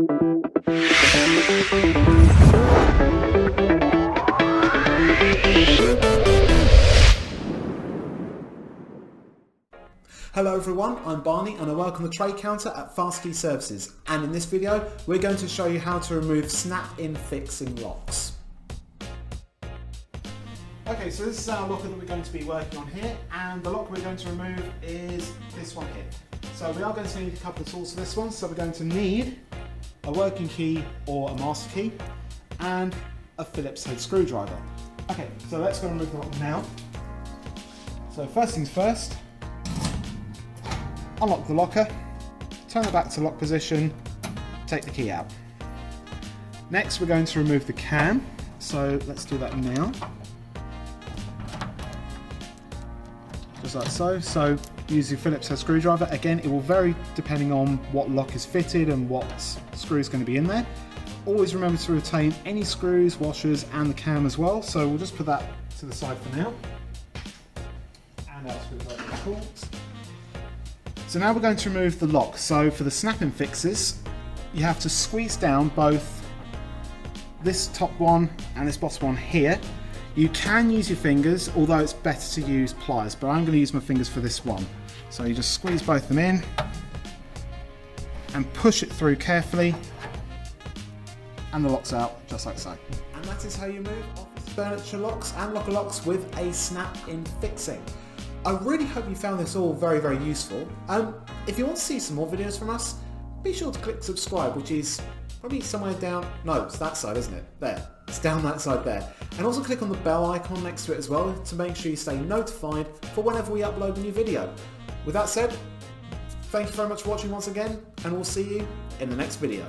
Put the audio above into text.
Hello everyone, I'm Barney and I work on the trade counter at Fast Key Services, and in this video we're going to show you how to remove snap-in fixing locks. Okay, so this is our locker that we're going to be working on here, and the lock we're going to remove is this one here. So we are going to need a couple of tools for this one, so we're going to need a working key or a master key and a Phillips head screwdriver. Okay, so let's go and remove the lock now. So first things first, unlock the locker, turn it back to lock position, take the key out. Next we're going to remove the cam, so let's do that now. Just like so. So use your Phillips head screwdriver. Again, it will vary depending on what lock is fitted and what screw is going to be in there. Always remember to retain any screws, washers and the cam as well, so we'll just put that to the side for now. And our screwdriver tools. So now we're going to remove the lock. So for the snap-in fixes, you have to squeeze down both this top one and this bottom one here. You can use your fingers, although it's better to use pliers, but I'm going to use my fingers for this one. So you just squeeze both of them in and push it through carefully, and the lock's out just like so. And that is how you move office furniture locks and locker locks with a snap-in fixing. I really hope you found this all very, very useful. If you want to see some more videos from us, be sure to click subscribe, which is probably somewhere down, no, it's that side, isn't it? There, it's down that side there. And also click on the bell icon next to it as well to make sure you stay notified for whenever we upload a new video. With that said, thank you very much for watching once again, and we'll see you in the next video.